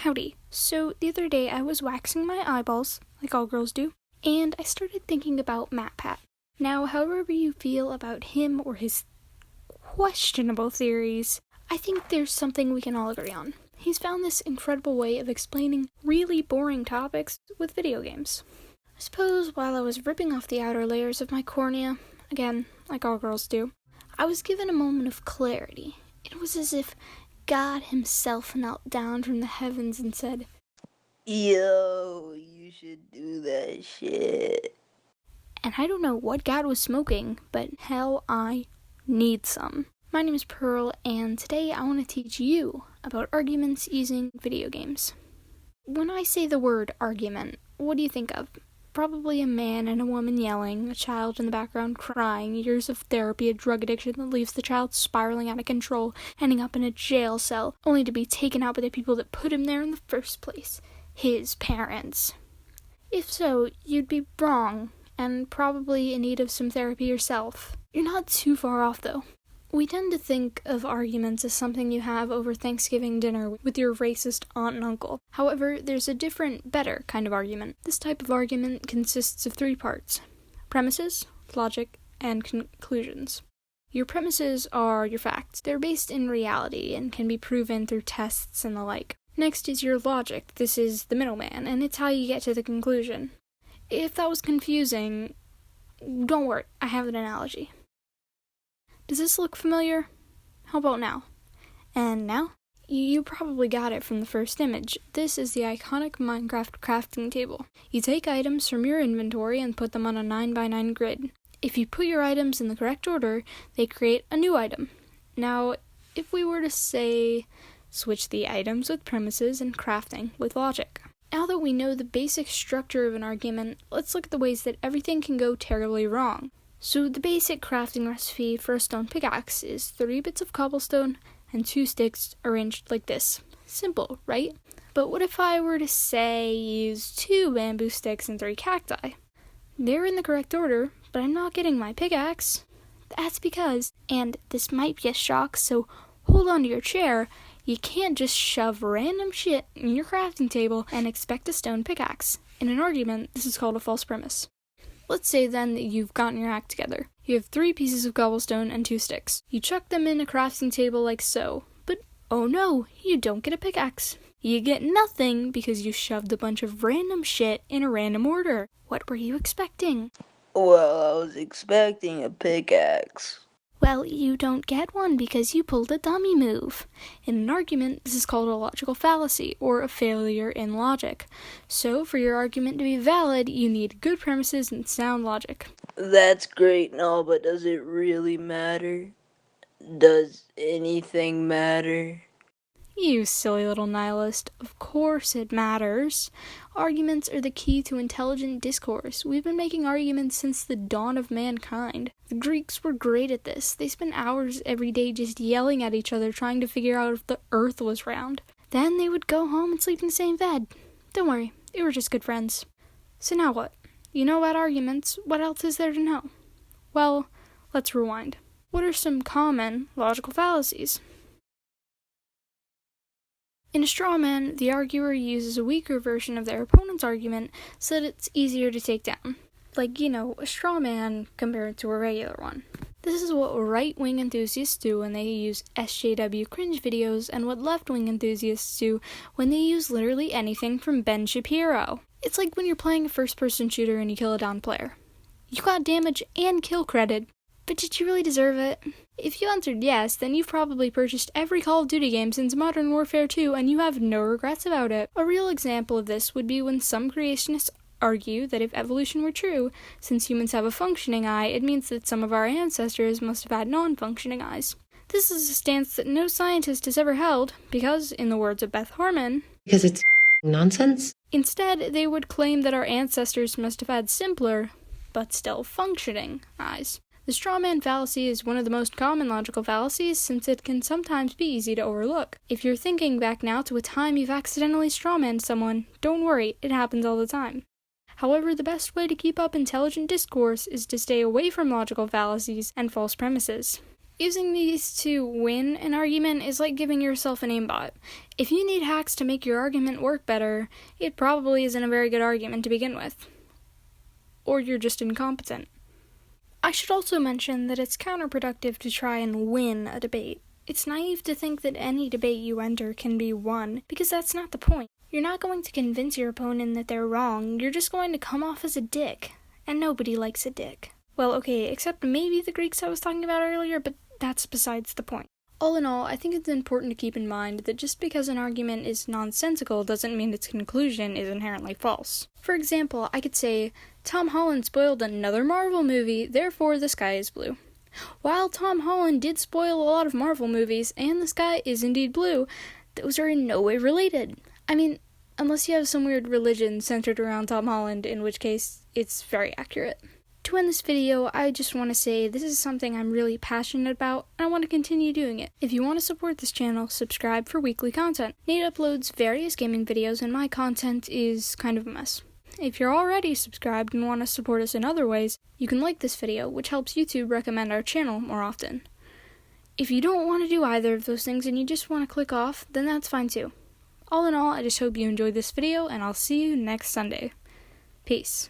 Howdy. So, the other day I was waxing my eyeballs, like all girls do, and I started thinking about MatPat. Now, however you feel about him or his questionable theories, I think there's something we can all agree on. He's found this incredible way of explaining really boring topics with video games. I suppose while I was ripping off the outer layers of my cornea, again, like all girls do, I was given a moment of clarity. It was as if God himself knelt down from the heavens and said, "Yo, you should do that shit." And I don't know what God was smoking, but hell, I need some. My name is Pearl, and today I want to teach you about arguments using video games. When I say the word argument, what do you think of? Probably a man and a woman yelling, a child in the background crying, years of therapy, a drug addiction that leaves the child spiraling out of control, ending up in a jail cell, only to be taken out by the people that put him there in the first place, his parents. If so, you'd be wrong, and probably in need of some therapy yourself. You're not too far off, though. We tend to think of arguments as something you have over Thanksgiving dinner with your racist aunt and uncle. However, there's a different, better kind of argument. This type of argument consists of 3 parts: premises, logic, and conclusions. Your premises are your facts. They're based in reality and can be proven through tests and the like. Next is your logic. This is the middleman, and it's how you get to the conclusion. If that was confusing, don't worry, I have an analogy. Does this look familiar? How about now? And now? You probably got it from the first image. This is the iconic Minecraft crafting table. You take items from your inventory and put them on a 9x9 grid. If you put your items in the correct order, they create a new item. Now, if we were to say, switch the items with premises and crafting with logic. Now that we know the basic structure of an argument, let's look at the ways that everything can go terribly wrong. So the basic crafting recipe for a stone pickaxe is 3 bits of cobblestone and 2 sticks arranged like this. Simple, right? But what if I were to say use 2 bamboo sticks and 3 cacti? They're in the correct order, but I'm not getting my pickaxe. That's because, and this might be a shock, so hold on to your chair, you can't just shove random shit in your crafting table and expect a stone pickaxe. In an argument, this is called a false premise. Let's say then that you've gotten your act together. You have 3 pieces of cobblestone and 2 sticks. You chuck them in a crafting table like so, but oh no, you don't get a pickaxe. You get nothing because you shoved a bunch of random shit in a random order. What were you expecting? Well, I was expecting a pickaxe. Well, you don't get one because you pulled a dummy move. In an argument, this is called a logical fallacy, or a failure in logic. So, for your argument to be valid, you need good premises and sound logic. That's great and all, but does it really matter? Does anything matter? You silly little nihilist. Of course it matters. Arguments are the key to intelligent discourse. We've been making arguments since the dawn of mankind. The Greeks were great at this. They spent hours every day just yelling at each other trying to figure out if the earth was round. Then they would go home and sleep in the same bed. Don't worry, they were just good friends. So now what? You know about arguments. What else is there to know? Well, let's rewind. What are some common logical fallacies? In a straw man, the arguer uses a weaker version of their opponent's argument so that it's easier to take down. Like, a straw man compared to a regular one. This is what right-wing enthusiasts do when they use SJW cringe videos and what left-wing enthusiasts do when they use literally anything from Ben Shapiro. It's like when you're playing a first-person shooter and you kill a down player. You got damage and kill credit, but did you really deserve it? If you answered yes, then you've probably purchased every Call of Duty game since Modern Warfare 2 and you have no regrets about it. A real example of this would be when some creationists argue that if evolution were true, since humans have a functioning eye, it means that some of our ancestors must have had non-functioning eyes. This is a stance that no scientist has ever held because, in the words of Beth Harmon, because it's nonsense. Instead, they would claim that our ancestors must have had simpler, but still functioning, eyes. The straw man fallacy is one of the most common logical fallacies since it can sometimes be easy to overlook. If you're thinking back now to a time you've accidentally strawmanned someone, don't worry, it happens all the time. However, the best way to keep up intelligent discourse is to stay away from logical fallacies and false premises. Using these to win an argument is like giving yourself an aimbot. If you need hacks to make your argument work better, it probably isn't a very good argument to begin with. Or you're just incompetent. I should also mention that it's counterproductive to try and win a debate. It's naive to think that any debate you enter can be won, because that's not the point. You're not going to convince your opponent that they're wrong, you're just going to come off as a dick. And nobody likes a dick. Well, okay, except maybe the Greeks I was talking about earlier, but that's besides the point. All in all, I think it's important to keep in mind that just because an argument is nonsensical doesn't mean its conclusion is inherently false. For example, I could say, Tom Holland spoiled another Marvel movie, therefore the sky is blue. While Tom Holland did spoil a lot of Marvel movies, and the sky is indeed blue, those are in no way related. I mean, unless you have some weird religion centered around Tom Holland, in which case it's very accurate. To end this video, I just want to say this is something I'm really passionate about, and I want to continue doing it. If you want to support this channel, subscribe for weekly content. Nate uploads various gaming videos, and my content is kind of a mess. If you're already subscribed and want to support us in other ways, you can like this video, which helps YouTube recommend our channel more often. If you don't want to do either of those things and you just want to click off, then that's fine too. All in all, I just hope you enjoyed this video, and I'll see you next Sunday. Peace.